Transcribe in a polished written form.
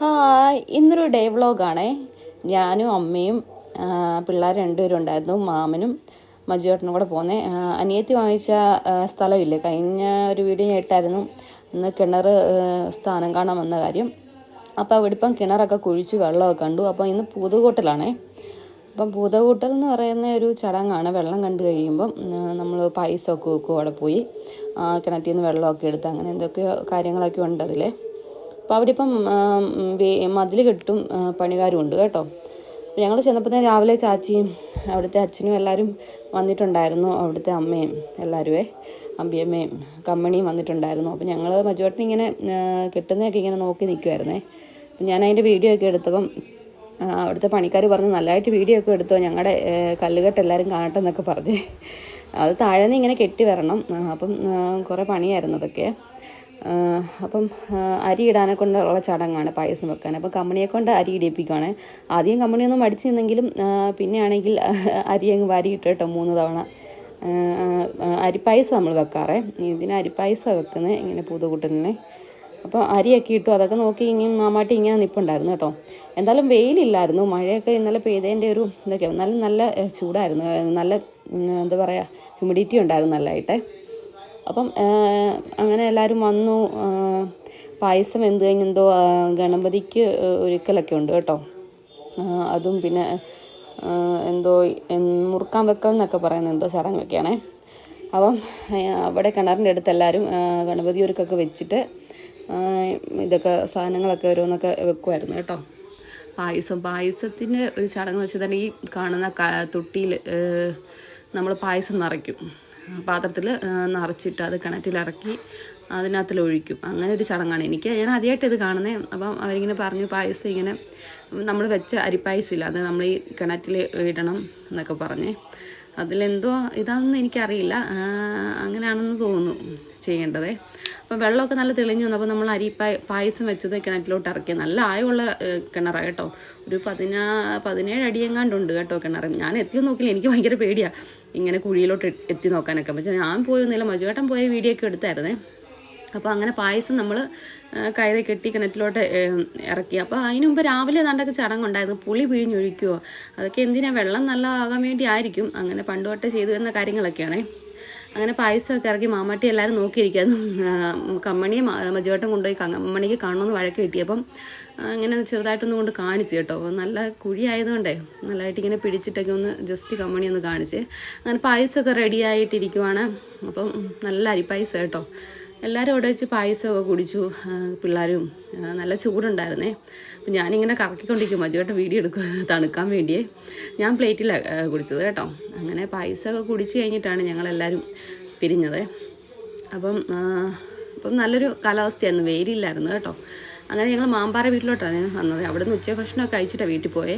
Hi, ഇന്നൊരു day വ്ളോഗാണേ. ഞാനും അമ്മയും പിള്ളേർ രണ്ടുപേരും ഉണ്ടായിരുന്നു. മാമനും മജുവേട്ടനും കൂടെ പോന്നേ. അനിയത്തി വാങ്ങിച്ച സ്ഥലമില്ലേ, കഴിഞ്ഞ ഒരു വീഡിയോ ഞാൻ ഇട്ടായിരുന്നു. ഇന്ന് കിണർ സ്ഥാനം കാണാൻ വന്ന കാര്യം. അപ്പോൾ അവിടെ ഇപ്പം കിണറൊക്കെ കുഴിച്ച് വെള്ളമൊക്കെ കണ്ടു. അപ്പോൾ ഇന്ന് പൂതകൂട്ടലാണേ. അപ്പം പൂതകൂട്ടൽ എന്ന് പറയുന്ന ഒരു ചടങ്ങാണ്. വെള്ളം കണ്ടു കഴിയുമ്പം നമ്മൾ പായസമൊക്കെ വെക്കും. അവിടെ പോയി കിണറ്റിൽ നിന്ന് വെള്ളമൊക്കെ എടുത്ത് അങ്ങനെ എന്തൊക്കെയോ കാര്യങ്ങളൊക്കെ ഉണ്ട് അതിൽ. അപ്പോൾ അവിടെ ഇപ്പം മതിൽ കെട്ടും പണിക്കാരും ഉണ്ട് കേട്ടോ. അപ്പോൾ ഞങ്ങൾ ചെന്നപ്പോൾ രാവിലെ ചാച്ചിയും അവിടുത്തെ അച്ഛനും എല്ലാവരും വന്നിട്ടുണ്ടായിരുന്നു. അവിടുത്തെ അമ്മയും എല്ലാവരുമേ, അമ്പിയമ്മയും കമ്മണിയും വന്നിട്ടുണ്ടായിരുന്നു. അപ്പോൾ ഞങ്ങൾ മജുവേട്ടൻ ഇങ്ങനെ കെട്ടുന്നതൊക്കെ ഇങ്ങനെ നോക്കി നിൽക്കുമായിരുന്നേ. അപ്പം ഞാൻ അതിൻ്റെ വീഡിയോ ഒക്കെ എടുത്തപ്പം അവിടുത്തെ പണിക്കാർ പറഞ്ഞു, നല്ലതായിട്ട് വീഡിയോ ഒക്കെ എടുത്തോ, ഞങ്ങളുടെ കല്ലുകെട്ട് എല്ലാവരും കാണട്ടെ എന്നൊക്കെ പറഞ്ഞ്. അത് താഴെ നിന്ന് ഇങ്ങനെ കെട്ടി വരണം. അപ്പം കുറേ പണിയായിരുന്നു അതൊക്കെ. അപ്പം അരി ഇടാനെ കൊണ്ടുള്ള ചടങ്ങാണ് പായസം വെക്കാൻ. അപ്പം കമ്മണിയെ കൊണ്ട് അരി ഇടിപ്പിക്കുകയാണ്. ആദ്യം കമ്മണിയൊന്നും മടിച്ചു നിന്നെങ്കിലും പിന്നെ ആണെങ്കിൽ അരി അങ്ങ് വാരിയിട്ട് കേട്ടോ 3 തവണ. അരിപ്പായസം നമ്മൾ വെക്കാറേ. ഇതിന് അരിപ്പായസം വെക്കുന്നത് ഇങ്ങനെ പൂതകൂട്ടലിനെ. അപ്പോൾ അരിയൊക്കെ ഇട്ടു. അതൊക്കെ നോക്കി ഇങ്ങനെ മാമാട്ടി ഇങ്ങനെ നിൽപ്പുണ്ടായിരുന്നു കേട്ടോ. എന്തായാലും വെയിലില്ലായിരുന്നു. മഴയൊക്കെ ഇന്നലെ പെയ്തതിൻ്റെ ഒരു ഇതൊക്കെ. നല്ല ചൂടായിരുന്നു. നല്ല എന്താ പറയുക, ഹ്യൂമിഡിറ്റി ഉണ്ടായിരുന്നു നല്ലതായിട്ടേ. അപ്പം അങ്ങനെ എല്ലാവരും വന്നു. പായസം എന്ത് കഴിഞ്ഞെന്തോ ഗണപതിക്ക് ഒരുക്കലൊക്കെ ഉണ്ട് കേട്ടോ. അതും പിന്നെ എന്തോ മുറുക്കാൻ വെക്കൽ എന്നൊക്കെ പറയുന്ന എന്തോ ചടങ്ങൊക്കെയാണേ. അപ്പം അവിടെ കിണറിൻ്റെ അടുത്ത് എല്ലാവരും ഗണപതി ഒരുക്കൊക്കെ വെച്ചിട്ട് ഇതൊക്കെ സാധനങ്ങളൊക്കെ ഓരോന്നൊക്കെ വെക്കുമായിരുന്നു കേട്ടോ. പായസത്തിൻ്റെ ഒരു ചടങ്ങ് വെച്ചാൽ തന്നെ ഈ കാണുന്ന തൊട്ടിയിൽ നമ്മൾ പായസം നിറയ്ക്കും. പാത്രത്തിൽ നിറച്ചിട്ട് അത് കിണറ്റിലിറക്കി അതിനകത്തിലൊഴിക്കും. അങ്ങനെ ഒരു ചടങ്ങാണ്. ഞാൻ ആദ്യമായിട്ട് ഇത് കാണുന്നത്. അപ്പം അവരിങ്ങനെ പറഞ്ഞു, പായസം ഇങ്ങനെ നമ്മൾ വെച്ച അരിപ്പായസം ഇല്ല, അത് നമ്മൾ ഈ കിണറ്റിൽ ഇടണം എന്നൊക്കെ പറഞ്ഞേ. അതിലെന്തോ ഇതാണെന്ന് എനിക്കറിയില്ല, അങ്ങനെയാണെന്ന് തോന്നുന്നു ചെയ്യേണ്ടത്. അപ്പം വെള്ളമൊക്കെ നല്ല തെളിഞ്ഞു വന്നു. അപ്പോൾ നമ്മൾ പായസം വെച്ചത് കിണറ്റിലോട്ട് ഇറക്കി. നല്ല ആയമുള്ള കിണറാണ് കേട്ടോ. ഒരു 17 അടിയെങ്ങാണ്ടുണ്ട് കേട്ടോ കിണർ. ഞാൻ എത്തിയൊന്നും നോക്കില്ല, എനിക്ക് ഭയങ്കര പേടിയാണ് ഇങ്ങനെ കുഴിയിലോട്ട് എത്തി നോക്കാനൊക്കെ. പക്ഷേ ഞാൻ പോയൊന്നുമില്ല, മജുവേട്ടൻ പോയ വീഡിയോ ഒക്കെ എടുത്തായിരുന്നേ. അപ്പോൾ അങ്ങനെ പായസം നമ്മൾ കയറി കെട്ടി കിണറ്റിലോട്ട് ഇറക്കി. അപ്പോൾ അതിന് മുമ്പ് രാവിലെ ഏതാണ്ടൊക്കെ ചടങ്ങുണ്ടായിരുന്നു. പുളി പിഴിഞ്ഞൊഴിക്കുമോ, അതൊക്കെ എന്തിനാണ്, വെള്ളം നല്ല ആകാൻ വേണ്ടി ആയിരിക്കും. അങ്ങനെ പണ്ട് തൊട്ടേ ചെയ്തു വരുന്ന കാര്യങ്ങളൊക്കെയാണേ. അങ്ങനെ പായസമൊക്കെ ഇറക്കി മാമാട്ടി എല്ലാവരും നോക്കിയിരിക്കുന്നു. കമ്മണിയെ മജുവേട്ടൻ കൊണ്ടുപോയി കമ്മണിക്ക് കാണണമെന്ന് വഴക്ക് കിട്ടിയപ്പം ഇങ്ങനെ ചെറുതായിട്ടൊന്നും കൊണ്ട് കാണിച്ചു കേട്ടോ. നല്ല കുഴി ആയതുകൊണ്ടേ നല്ലതായിട്ട് ഇങ്ങനെ പിടിച്ചിട്ടൊക്കെ ഒന്ന് ജസ്റ്റ് കമ്മണി ഒന്ന് കാണിച്ച്. അങ്ങനെ പായസമൊക്കെ റെഡി ആയിട്ടിരിക്കുവാണ്. അപ്പം നല്ല അരിപ്പായസം കേട്ടോ. എല്ലാവരും അവിടെ വെച്ച് പായസമൊക്കെ കുടിച്ചു. പിള്ളേരും നല്ല ചൂടുണ്ടായിരുന്നേ. അപ്പം ഞാനിങ്ങനെ കറക്കിക്കൊണ്ടിരിക്കും, മജുവേട്ടൻ വീഡിയോ എടുക്കും തണുക്കാൻ വേണ്ടിയേ. ഞാൻ പ്ലേറ്റിലാണ് കുടിച്ചത് കേട്ടോ. അങ്ങനെ പായസമൊക്കെ കുടിച്ച് കഴിഞ്ഞിട്ടാണ് ഞങ്ങളെല്ലാവരും പിരിഞ്ഞത്. അപ്പം നല്ലൊരു കാലാവസ്ഥയായിരുന്നു, വെയിലില്ലായിരുന്നു കേട്ടോ. അങ്ങനെ ഞങ്ങൾ മാമ്പാറ വീട്ടിലോട്ടാണ് വന്നത്. അവിടെ നിന്ന് ഉച്ചഭക്ഷണമൊക്കെ കഴിച്ചിട്ടാണ് വീട്ടിൽ പോയേ.